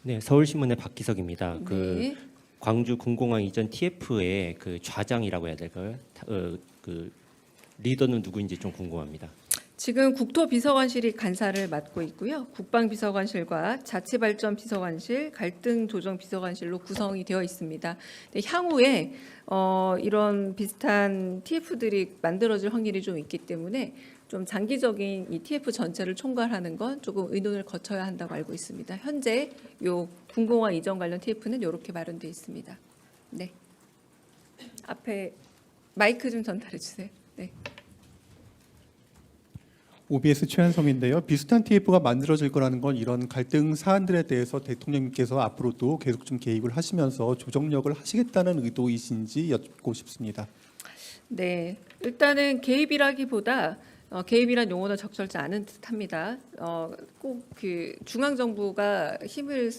네, 서울신문의 박기석입니다. 네. 광주 군공항 이전 TF의 그 좌장이라고 해야 될까요? 그 리더는 누구인지 좀 궁금합니다. 지금 국토비서관실이 간사를 맡고 있고요. 국방비서관실과 자치발전비서관실, 갈등조정비서관실로 구성이 되어 있습니다. 향후에 이런 비슷한 TF들이 만들어질 확률이 좀 있기 때문에 좀 장기적인 이 TF 전체를 총괄하는 건 조금 의논을 거쳐야 한다고 알고 있습니다. 현재 요 군공항 이전 관련 TF는 이렇게 마련되어 있습니다. 네. 앞에 마이크 좀 전달해 주세요. 네. OBS 최한성인데요. 비슷한 TF가 만들어질 거라는 건 이런 갈등 사안들에 대해서 대통령님께서 앞으로도 계속 좀 개입을 하시면서 조정력을 하시겠다는 의도이신지 여쭙고 싶습니다. 네, 일단은 개입이라기보다 개입이란 용어는 적절치 않은 듯합니다. 꼭 그 중앙 정부가 힘을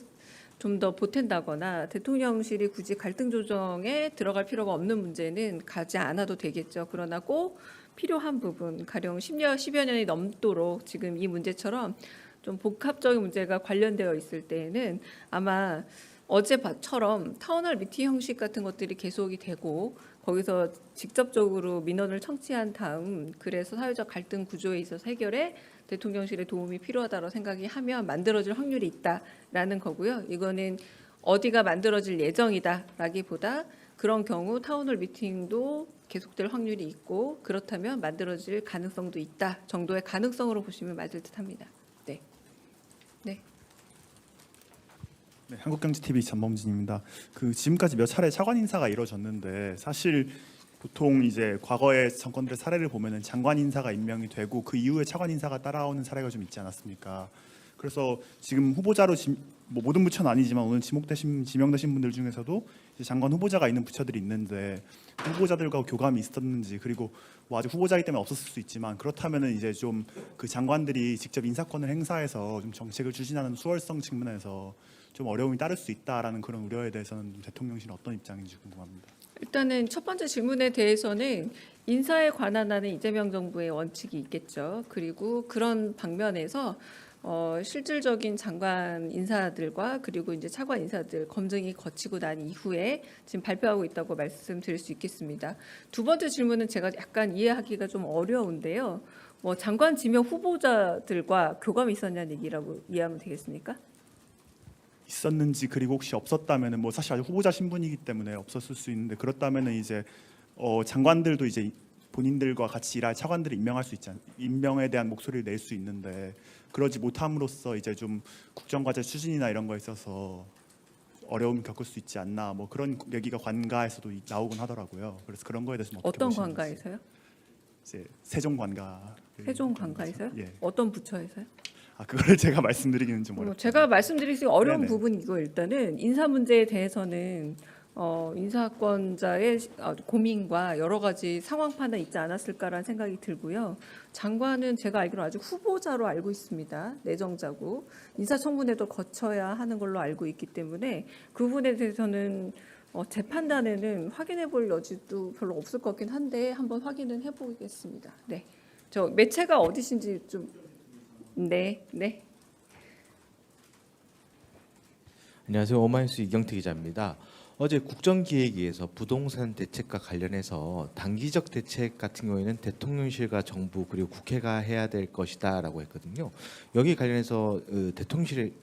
좀 더 보탠다거나 대통령실이 굳이 갈등 조정에 들어갈 필요가 없는 문제는 가지 않아도 되겠죠. 그러나 꼭 필요한 부분, 가령 10여 년이 넘도록 지금 이 문제처럼 좀 복합적인 문제가 관련되어 있을 때에는 아마 어제처럼 타운홀 미팅 형식 같은 것들이 계속이 되고 거기서 직접적으로 민원을 청취한 다음 그래서 사회적 갈등 구조에 있어서 해결에 대통령실의 도움이 필요하다고 생각이 하면 만들어질 확률이 있다라는 거고요. 이거는 어디가 만들어질 예정이다라기보다 그런 경우 타운홀 미팅도 계속될 확률이 있고 그렇다면 만들어질 가능성도 있다 정도의 가능성으로 보시면 맞을 듯합니다. 네. 네. 네, 한국경제TV 전범진입니다. 지금까지 몇 차례 차관 인사가 이루어졌는데 사실 보통 이제 과거의 정권들의 사례를 보면은 장관 인사가 임명이 되고 그 이후에 차관 인사가 따라오는 사례가 좀 있지 않았습니까? 그래서 지금 후보자로 뭐 모든 부처는 아니지만 오늘 지명되신 분들 중에서도 이제 장관 후보자가 있는 부처들이 있는데 후보자들과 교감이 있었는지 그리고 뭐 아직 후보자이기 때문에 없었을 수 있지만 그렇다면은 이제 좀 그 장관들이 직접 인사권을 행사해서 좀 정책을 추진하는 수월성 측면에서 좀 어려움이 따를 수 있다라는 그런 우려에 대해서는 대통령실은 어떤 입장인지 궁금합니다. 일단은 첫 번째 질문에 대해서는 인사에 관한 하는 이재명 정부의 원칙이 있겠죠. 그리고 그런 방면에서 실질적인 장관 인사들과 그리고 이제 차관 인사들 검증이 거치고 난 이후에 지금 발표하고 있다고 말씀드릴 수 있겠습니다. 두 번째 질문은 제가 약간 이해하기가 좀 어려운데요. 뭐 장관 지명 후보자들과 교감이 있었냐는 얘기라고 이해하면 되겠습니까? 있었는지 그리고 혹시 없었다면은 뭐 사실 아직 후보자 신분이기 때문에 없었을 수 있는데 그렇다면은 이제 장관들도 이제 본인들과 같이 일할 차관들을 임명할 수 있지 임명에 대한 목소리를 낼 수 있는데 그러지 못함으로써 이제 좀 국정과제 추진이나 이런 거에 있어서 어려움을 겪을 수 있지 않나 뭐 그런 얘기가 관가에서도 나오곤 하더라고요. 그래서 그런 거에 대해서 어떻게 어떤 보시는지. 관가에서요? 이제 세종 관가. 세종 관가에서요? 예. 어떤 부처에서요? 그거를 제가 말씀드리기는 좀 어렵죠. 제가 말씀드리기 어려운 네네. 부분이고 일단은 인사 문제에 대해서는 인사권자의 고민과 여러 가지 상황 판단 있지 않았을까라는 생각이 들고요. 장관은 제가 알기로 아직 후보자로 알고 있습니다. 내정자고 인사청문회도 거쳐야 하는 걸로 알고 있기 때문에 그 부분에 대해서는 제 판단에는 확인해 볼 여지도 별로 없을 것 같긴 한데 한번 확인은 해보겠습니다. 네, 저 매체가 어디신지 좀 네. 안녕하세요. 오마이뉴스 이경태 기자입니다. 어제 국정기획위에서 부동산 대책과 관련해서 단기적 대책 같은 경우에는 대통령실과 정부 그리고 국회가 해야 될 것이다라고 했거든요. 여기 관련해서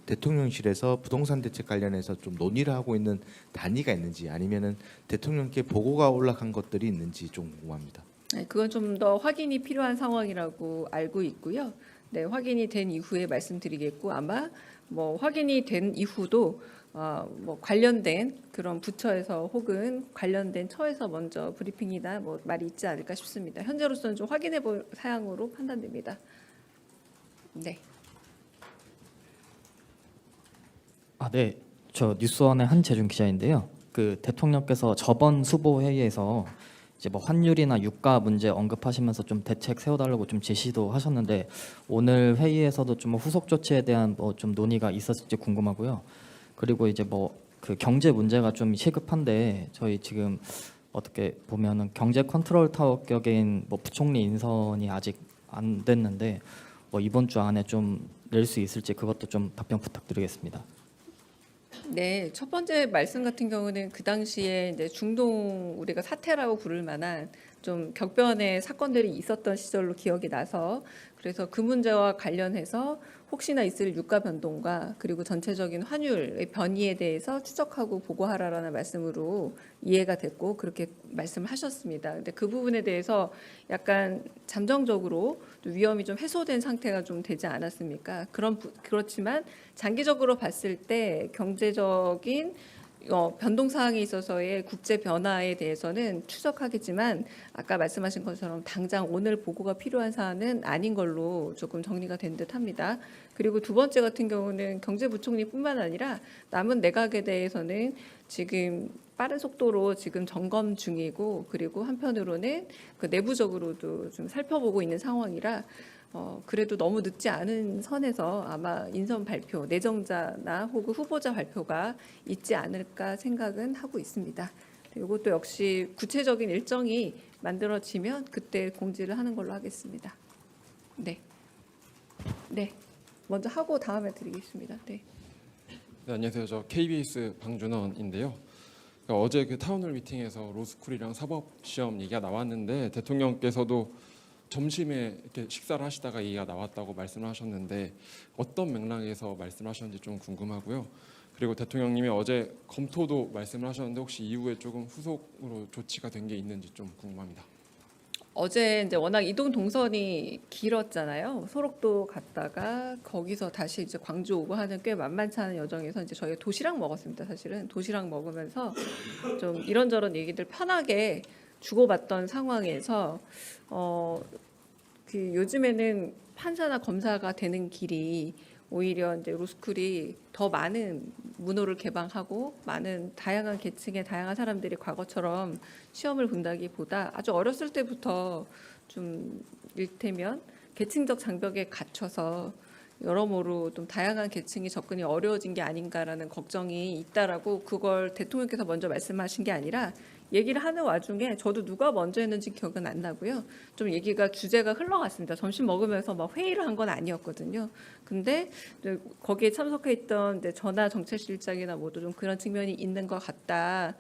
대통령실에서 부동산 대책 관련해서 좀 논의를 하고 있는 단위가 있는지 아니면은 대통령께 보고가 올라간 것들이 있는지 좀 궁금합니다. 네, 그건 좀 더 확인이 필요한 상황이라고 알고 있고요. 네, 확인이 된 이후에 말씀드리겠고 아마 뭐 확인이 된 이후도 뭐 관련된 그런 부처에서 혹은 관련된 처에서 먼저 브리핑이나 뭐 말이 있지 않을까 싶습니다. 현재로서는 좀 확인해 볼 사항으로 판단됩니다. 네. 네. 저 뉴스원의 한재준 기자인데요. 그 대통령께서 저번 수보 회의에서 이제 뭐 환율이나 유가 문제 언급하시면서 좀 대책 세워달라고 좀 제시도 하셨는데 오늘 회의에서도 좀 후속 조치에 대한 뭐 좀 논의가 있었을지 궁금하고요. 그리고 이제 뭐 그 경제 문제가 좀 시급한데 저희 지금 어떻게 보면은 경제 컨트롤 타워 격인 뭐 부총리 인선이 아직 안 됐는데 뭐 이번 주 안에 좀 낼 수 있을지 그것도 좀 답변 부탁드리겠습니다. 네, 첫 번째 말씀 같은 경우는 그 당시에 이제 중동 우리가 사태라고 부를 만한 좀 격변의 사건들이 있었던 시절로 기억이 나서 그래서 그 문제와 관련해서 혹시나 있을 유가 변동과 그리고 전체적인 환율의 변이에 대해서 추적하고 보고하라라는 말씀으로 이해가 됐고 그렇게 말씀을 하셨습니다. 근데 그 부분에 대해서 약간 잠정적으로 위험이 좀 해소된 상태가 좀 되지 않았습니까? 그렇지만 장기적으로 봤을 때 경제적인 변동 사항에 있어서의 국제 변화에 대해서는 추적하겠지만 아까 말씀하신 것처럼 당장 오늘 보고가 필요한 사안은 아닌 걸로 조금 정리가 된 듯합니다. 그리고 두 번째 같은 경우는 경제부총리뿐만 아니라 남은 내각에 대해서는 지금 빠른 속도로 지금 점검 중이고 그리고 한편으로는 그 내부적으로도 좀 살펴보고 있는 상황이라 그래도 너무 늦지 않은 선에서 아마 인선 발표, 내정자나 혹은 후보자 발표가 있지 않을까 생각은 하고 있습니다. 이것도 역시 구체적인 일정이 만들어지면 그때 공지를 하는 걸로 하겠습니다. 네, 네, 먼저 하고 다음에 드리겠습니다. 네. 네, 안녕하세요. 저 KBS 방준원인데요. 그러니까 어제 그 타운홀 미팅에서 로스쿨이랑 사법 시험 얘기가 나왔는데 대통령께서도 점심에 이렇게 식사를 하시다가 얘기가 나왔다고 말씀을 하셨는데 어떤 맥락에서 말씀하셨는지 좀 궁금하고요. 그리고 대통령님이 어제 검토도 말씀을 하셨는데 혹시 이후에 조금 후속으로 조치가 된 게 있는지 좀 궁금합니다. 어제 이제 워낙 이동 동선이 길었잖아요. 소록도 갔다가 거기서 다시 이제 광주 오고 하는 꽤 만만치 않은 여정에서 이제 저희가 도시락 먹었습니다. 사실은 도시락 먹으면서 좀 이런저런 얘기들 편하게 주고받던 상황에서 그 요즘에는 판사나 검사가 되는 길이 오히려 이제 로스쿨이 더 많은 문호를 개방하고 많은 다양한 계층의 다양한 사람들이 과거처럼 시험을 본다기보다 아주 어렸을 때부터 좀 일테면 계층적 장벽에 갇혀서 여러모로 좀 다양한 계층이 접근이 어려워진 게 아닌가라는 걱정이 있다라고 그걸 대통령께서 먼저 말씀하신 게 아니라 얘기를 하는 와중에 저도 누가 먼저 했는지 기억은 안 나고요. 좀 얘기가 주제가 흘러갔습니다. 점심 먹으면서 막 회의를 한 건 아니었거든요. 근데 거기에 참석해 있던 전하 정책실장이나 모두 좀 그런 측면이 있는 것 같다.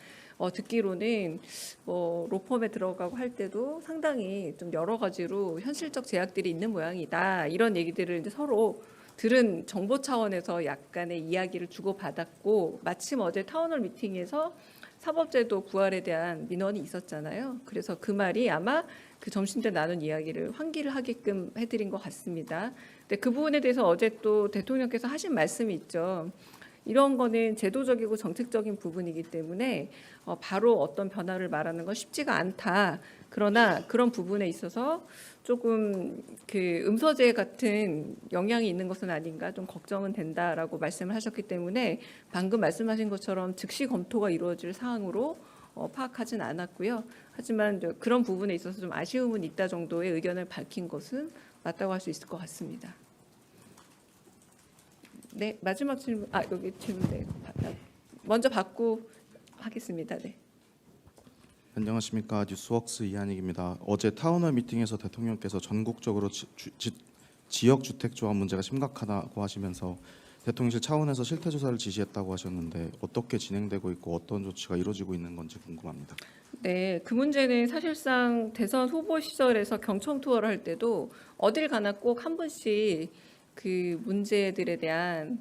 듣기로는 로펌에 들어가고 할 때도 상당히 좀 여러 가지로 현실적 제약들이 있는 모양이다. 이런 얘기들을 이제 서로 들은 정보 차원에서 약간의 이야기를 주고받았고 마침 어제 타운홀 미팅에서 사법제도 부활에 대한 민원이 있었잖아요. 그래서 그 말이 아마 그 점심때 나눈 이야기를 환기를 하게끔 해드린 것 같습니다. 근데 그 부분에 대해서 어제 또 대통령께서 하신 말씀이 있죠. 이런 거는 제도적이고 정책적인 부분이기 때문에 바로 어떤 변화를 말하는 건 쉽지가 않다. 그러나 그런 부분에 있어서 조금 그 음서제 같은 영향이 있는 것은 아닌가 좀 걱정은 된다라고 말씀을 하셨기 때문에 방금 말씀하신 것처럼 즉시 검토가 이루어질 사항으로 파악하진 않았고요. 하지만 그런 부분에 있어서 좀 아쉬움은 있다 정도의 의견을 밝힌 것은 맞다고 할 수 있을 것 같습니다. 네, 마지막 질문. 여기 질문 네. 먼저 받고 하겠습니다. 네. 안녕하십니까. 뉴스웍스 이한익입니다. 어제 타운홀 미팅에서 대통령께서 전국적으로 지역 주택 조합 문제가 심각하다고 하시면서 대통령실 차원에서 실태 조사를 지시했다고 하셨는데 어떻게 진행되고 있고 어떤 조치가 이루어지고 있는 건지 궁금합니다. 네, 그 문제는 사실상 대선 후보 시절에서 경청 투어를 할 때도 어딜 가나 꼭 한 분씩 그 문제들에 대한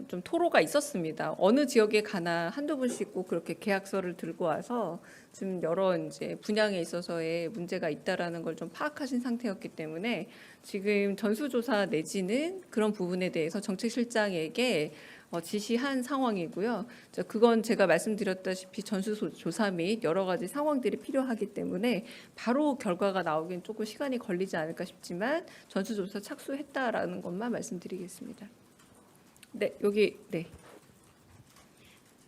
좀 토로가 있었습니다. 어느 지역에 가나 한두 분씩 꼭 그렇게 계약서를 들고 와서 지금 여러 이제 분양에 있어서의 문제가 있다라는 걸 좀 파악하신 상태였기 때문에 지금 전수조사 내지는 그런 부분에 대해서 정책실장에게 지시한 상황이고요. 그건 제가 말씀드렸다시피 전수조사 및 여러 가지 상황들이 필요하기 때문에 바로 결과가 나오긴 조금 시간이 걸리지 않을까 싶지만 전수조사 착수했다라는 것만 말씀드리겠습니다. 네, 여기 네.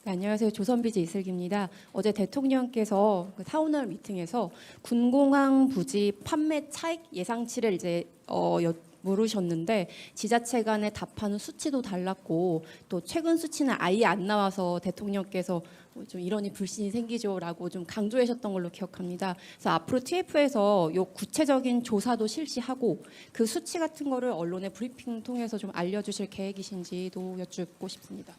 네, 안녕하세요. 조선비즈 이슬기입니다. 어제 대통령께서 그 타운홀 미팅에서 군공항 부지 판매 차익 예상치를 이제 물으셨는데 지자체 간에 답하는 수치도 달랐고 또 최근 수치는 아예 안 나와서 대통령께서 좀 이러니 불신이 생기죠라고 좀 강조하셨던 걸로 기억합니다. 그래서 앞으로 TF에서 요 구체적인 조사도 실시하고 그 수치 같은 거를 언론의 브리핑 통해서 좀 알려주실 계획이신지도 여쭙고 싶습니다.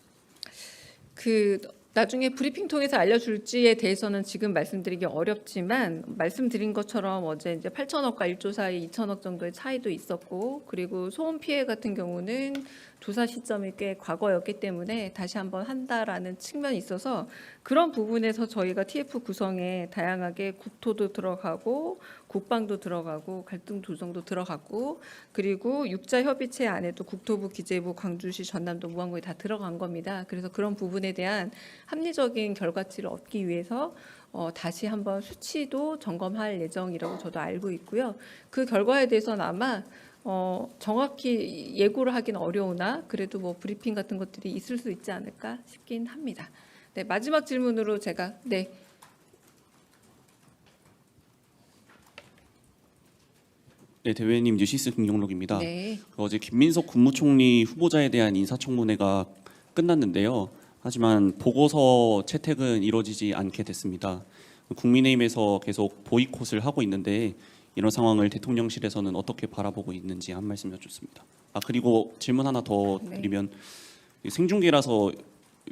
그 나중에 브리핑 통해서 알려줄지에 대해서는 지금 말씀드리기 어렵지만 말씀드린 것처럼 어제 이제 8천억과 1조 사이 2천억 정도의 차이도 있었고 그리고 소음 피해 같은 경우는 조사 시점이 꽤 과거였기 때문에 다시 한번 한다라는 측면이 있어서 그런 부분에서 저희가 TF 구성에 다양하게 국토도 들어가고 국방도 들어가고 갈등 조정도 들어가고 그리고 육자 협의체 안에도 국토부, 기재부, 광주시, 전남도, 무안군이 다 들어간 겁니다. 그래서 그런 부분에 대한 합리적인 결과치를 얻기 위해서 다시 한번 수치도 점검할 예정이라고 저도 알고 있고요. 그 결과에 대해서는 아마 정확히 예고를 하기는 어려우나 그래도 뭐 브리핑 같은 것들이 있을 수 있지 않을까 싶긴 합니다. 네, 마지막 질문으로 제가 네. 네, 대회님 뉴시스 김용록입니다. 네. 어제 김민석 국무총리 후보자에 대한 인사청문회가 끝났는데요. 하지만 보고서 채택은 이루어지지 않게 됐습니다. 국민의힘에서 계속 보이콧을 하고 있는데 이런 상황을 대통령실에서는 어떻게 바라보고 있는지 한 말씀 여쭙습니다. 그리고 질문 하나 더 드리면 생중계라서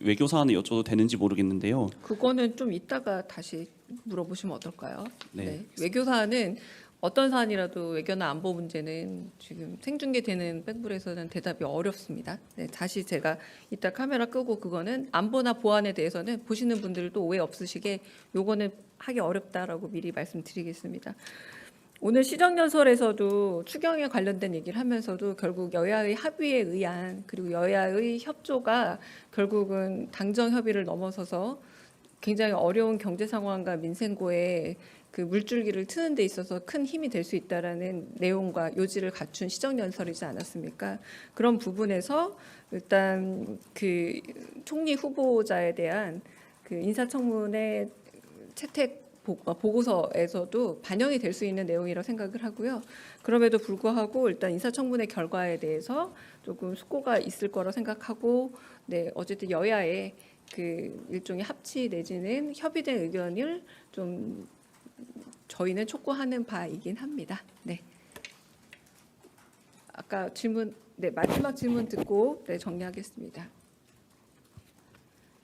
외교 사안을 여쭤도 되는지 모르겠는데요. 그거는 좀 이따가 다시 물어보시면 어떨까요? 네. 외교 사안은 어떤 사안이라도 외교나 안보 문제는 지금 생중계되는 백불에서는 대답이 어렵습니다. 네, 다시 제가 이따 카메라 끄고 그거는 안보나 보안에 대해서는 보시는 분들도 오해 없으시게 요거는 하기 어렵다라고 미리 말씀드리겠습니다. 오늘 시정연설에서도 추경에 관련된 얘기를 하면서도 결국 여야의 합의에 의한 그리고 여야의 협조가 결국은 당정 협의를 넘어서서 굉장히 어려운 경제 상황과 민생고에 그 물줄기를 트는 데 있어서 큰 힘이 될 수 있다라는 내용과 요지를 갖춘 시정연설이지 않았습니까? 그런 부분에서 일단 그 총리 후보자에 대한 그 인사청문회 채택 보고서에서도 반영이 될 수 있는 내용이라고 생각을 하고요. 그럼에도 불구하고 일단 인사청문회 결과에 대해서 조금 숙고가 있을 거라고 생각하고, 네, 어쨌든 여야의 그 일종의 합치 내지는 협의된 의견을 좀 저희는 촉구하는 바이긴 합니다. 네. 아까 질문, 네, 마지막 질문 듣고 네, 정리하겠습니다.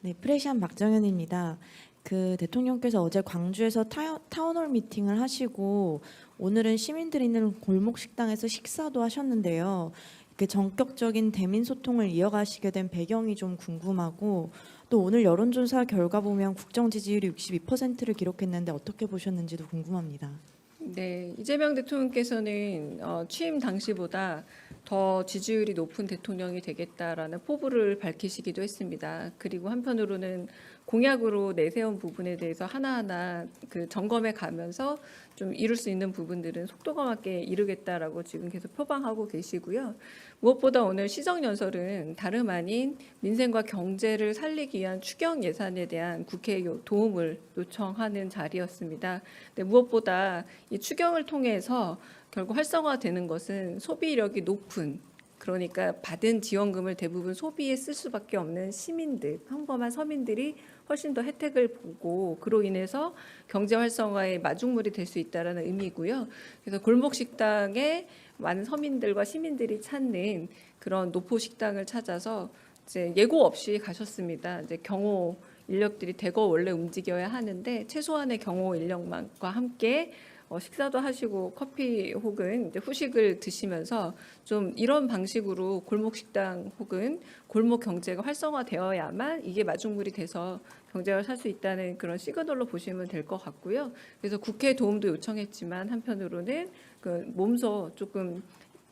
네, 프레시안 박정현입니다. 그 대통령께서 어제 광주에서 타운홀 미팅을 하시고 오늘은 시민들이 있는 골목 식당에서 식사도 하셨는데요. 그 전격적인 대민 소통을 이어가시게 된 배경이 좀 궁금하고 또 오늘 여론조사 결과 보면 국정 지지율이 62%를 기록했는데 어떻게 보셨는지도 궁금합니다. 네, 이재명 대통령께서는 취임 당시보다 더 지지율이 높은 대통령이 되겠다라는 포부를 밝히시기도 했습니다. 그리고 한편으로는 공약으로 내세운 부분에 대해서 하나하나 그 점검해 가면서 좀 이룰 수 있는 부분들은 속도감 있게 이루겠다라고 지금 계속 표방하고 계시고요. 무엇보다 오늘 시정연설은 다름 아닌 민생과 경제를 살리기 위한 추경 예산에 대한 국회의 도움을 요청하는 자리였습니다. 근데 무엇보다 이 추경을 통해서 결국 활성화되는 것은 소비력이 높은, 그러니까 받은 지원금을 대부분 소비에 쓸 수밖에 없는 시민들, 평범한 서민들이 훨씬 더 혜택을 보고 그로 인해서 경제 활성화의 마중물이 될 수 있다라는 의미고요. 그래서 골목 식당에 많은 서민들과 시민들이 찾는 그런 노포 식당을 찾아서 이제 예고 없이 가셨습니다. 이제 경호 인력들이 대거 원래 움직여야 하는데 최소한의 경호 인력만과 함께 식사도 하시고 커피 혹은 이제 후식을 드시면서 좀 이런 방식으로 골목 식당 혹은 골목 경제가 활성화되어야만 이게 마중물이 돼서 경제를 살 수 있다는 그런 시그널로 보시면 될 것 같고요. 그래서 국회 도움도 요청했지만 한편으로는 그 몸소 조금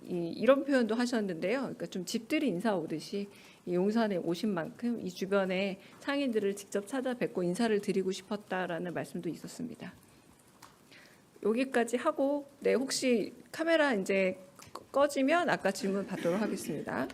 이런 표현도 하셨는데요. 그러니까 좀 집들이 인사 오듯이 이 용산에 오신 만큼 이 주변에 상인들을 직접 찾아뵙고 인사를 드리고 싶었다라는 말씀도 있었습니다. 여기까지 하고 네, 혹시 카메라 이제 꺼지면 아까 질문 받도록 하겠습니다.